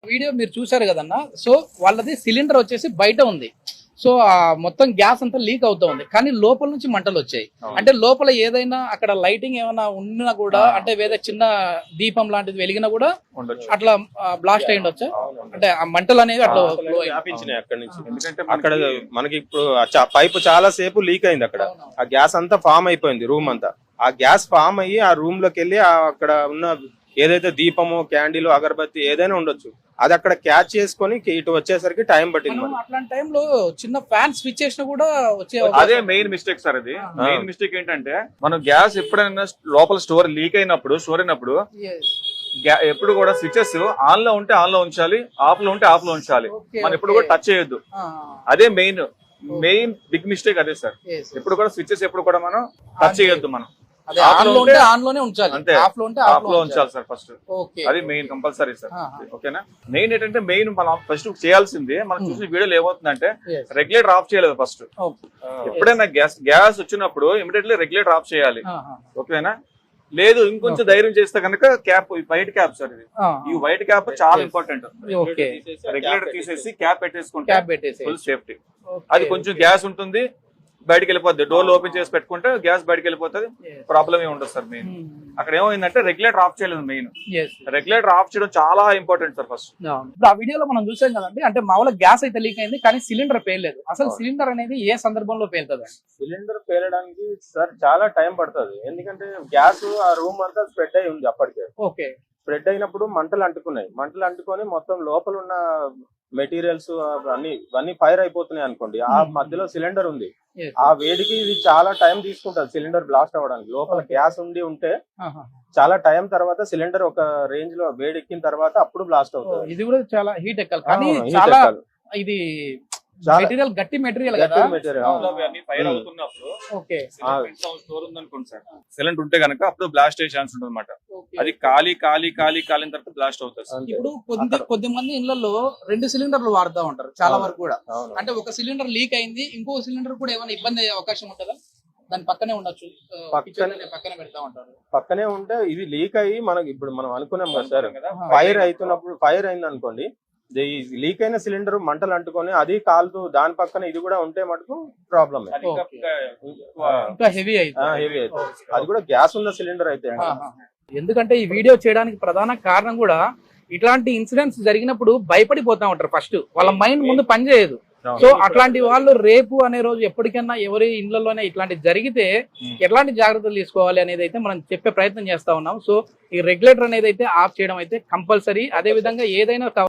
Video మీరు చూశారు కదన్న. సో వాళ్ళది సిలిండర్ వచ్చేసి బయట ఉంది. సో మొత్తం గ్యాస్ అంతా లీక్ అవుతా ఉంది, కానీ లోపల నుంచి మంటలు వచ్చాయి. అంటే లోపల ఏదైనా అక్కడ లైటింగ్ ఏమైనా ఉన్నా కూడా, అంటే వేరే చిన్న దీపం లాంటిది వెలిగినా కూడా అట్లా బ్లాస్ట్ అయ్యి ఉండొచ్చా? అంటే ఆ మంటలు అనేవి అట్లా వ్యాపించినాయి అక్కడ నుంచి. ఎందుకంటే అక్కడ మనకి ఇప్పుడు పైపు చాలా సేపు లీక్ అయింది. అక్కడ ఆ గ్యాస్ అంతా ఫామ్ అయిపోయింది రూమ్ అంతా. ఆ గ్యాస్ ఫామ్ అయ్యి ఆ రూమ్ లోకి వెళ్ళి అక్కడ ఉన్న ఏదైతే దీపము, క్యాండిల్, అగరబత్తి ఏదైనా ఉండొచ్చు, అది అక్కడ క్యాచ్ చేసుకొని ఇటు వచ్చేసరికి టైం పట్టింది. అట్లాంటి టైంలో చిన్న ఫ్యాన్ స్విచ్ చేసినా కూడా వచ్చే అదే మెయిన్ మిస్టేక్ సార్. అది మెయిన్ మిస్టేక్ ఏంటంటే, మనం గ్యాస్ ఎప్పుడైనా లోపల స్టోర్ అయినప్పుడు ఎప్పుడు కూడా స్విచెస్ ఆన్ లో ఉంటే ఆన్ లో ఉంచాలి, ఆఫ్ లో ఉంటే ఆఫ్ లో ఉంచాలి. మనం ఎప్పుడు కూడా టచ్ చేయొద్దు. అదే మెయిన్ బిగ్ మిస్టేక్ అదే సార్. ఎప్పుడు కూడా స్విచెస్ ఎప్పుడు కూడా మనం టచ్ చేయొద్దు. మనం ఉంచాలి సార్ ఫస్ట్. అది మెయిన్ కంపల్సరీ సార్. ఓకేనా? మెయిన్ ఏంటంటే, మనం ఫస్ట్ చేయాల్సింది, మనం చూసిన వీడియోలో ఏమవుతుందంటే, రెగ్యులేటర్ ఆఫ్ చేయలేదు ఫస్ట్. ఎప్పుడైనా గ్యాస్ వచ్చినప్పుడు ఇమీడియట్లీ రెగ్యులేటర్ ఆఫ్ చేయాలి. ఓకేనా? లేదు ఇంకొంచెం ధైర్యం చేస్తే కనుక క్యాప్, వైట్ క్యాప్ సార్ ఇది. ఈ వైట్ క్యాప్ చాలా ఇంపార్టెంట్. రెగ్యులేటర్ తీసేసి క్యాప్ పెట్టేసుకుంటే ఫుల్ సేఫ్టీ. అది కొంచెం గ్యాస్ ఉంటుంది, బయటకు వెళ్ళిపోద్ది. డోర్ ఓపెన్ చేసి పెట్టుకుంటే గ్యాస్ బయటకు వెళ్ళిపోతుంది, ప్రాబ్లం ఏమి ఉండదు సార్. మెయిన్ అక్కడ ఏమైందంటే రెగ్యులేటర్ ఆఫ్ చేయలేదు. మెయిన్ రెగ్యులేటర్ ఆఫ్ చేయడం చాలా ఇంపార్టెంట్ సార్ ఫస్ట్. ఇప్పుడు ఆ వీడియోలో మనం చూసాం కదండి, అంటే మామూలుగా గ్యాస్ అయితే లీక్ అయింది, కానీ సిలిండర్ పేయలేదు. అసలు సిలిండర్ అనేది ఏ సందర్భంలో పేలుతుంది? సిలిండర్ పేలడానికి సార్ చాలా టైం పడుతుంది. ఎందుకంటే గ్యాస్ ఆ రూమ్ అంతా స్ప్రెడ్ అయి ఉంది అప్పటికే. ఓకే. స్ప్రెడ్ అయినప్పుడు మంటలు అంటుకొని మొత్తం లోపల ఉన్న మెటీరియల్స్ అన్ని ఫైర్ అయిపోతున్నాయి అనుకోండి. ఆ మధ్యలో సిలిండర్ ఉంది, ఆ వేడికి ఇది చాలా టైం తీసుకుంటది సిలిండర్ బ్లాస్ట్ అవ్వడానికి. లోపల గ్యాస్ ఉంటే చాలా టైం తర్వాత సిలిండర్ ఒక రేంజ్ లో వేడెక్కిన తర్వాత అప్పుడు బ్లాస్ట్ అవుతుంది. ఇది కూడా చాలా హీట్ ఎక్కాలి, కానీ చాలా ఇది మెటీరియల్ గట్టి మెటీరియల్ కదా. ఫైర్ అవుతున్నప్పుడు స్టోర్ ఉందనుకోండి సార్, సిలిండర్ ఉంటే కనుక అప్పుడు బ్లాస్ట్ అయ్యే ఛాన్స్ ఉంటుంది అనమాట. అది కాలిన తర్వాత బ్లాస్ట్ అవుతుంది. ఇప్పుడు కొద్ది మంది ఇళ్లలో 2 సిలిండర్లు వాడుతూ ఉంటారు చాలా వరకు కూడా. అంటే ఒక సిలిండర్ లీక్ అయింది, ఇంకో సిలిండర్ కూడా ఏమైనా ఇబ్బంది అయ్యే అవకాశం ఉంటుందా? దాని పక్కనే ఉండొచ్చు, పక్కనే పెడతా ఉంటారు. పక్కనే ఉంటే ఇది లీక్ అయ్యి మనకి ఇప్పుడు మనం అనుకున్నాం కదా సార్, ఫైర్ అయింది అనుకోండి, లీక్ అయిన సిలిండర్ మంటలు అంటుకొని అది కాలుతూ దాని పక్కన ఇది కూడా ఉంటే మటుకు ప్రాబ్లమ్. హెవీ అవుతుంది. అది కూడా గ్యాస్ ఉన్న సిలిండర్ అయితే. ఎందుకంటే ఈ వీడియో చేయడానికి ప్రధాన కారణం కూడా, ఇట్లాంటి ఇన్సిడెంట్స్ జరిగినప్పుడు భయపడిపోతా ఉంటారు. ఫస్ట్ వాళ్ళ మైండ్ ముందు పనిచేయదు. సో అట్లాంటి వాళ్ళు రేపు అనే రోజు ఎప్పటికైనా ఎవరి ఇళ్లలోనే ఇట్లాంటి జరిగితే ఎట్లాంటి జాగ్రత్తలు తీసుకోవాలి అనేది అయితే మనం చెప్పే ప్రయత్నం చేస్తా ఉన్నాం. సో ఈ రెగ్యులేటర్ అనేది అయితే ఆఫ్ చేయడం అయితే కంపల్సరీ. అదే విధంగా ఏదైనా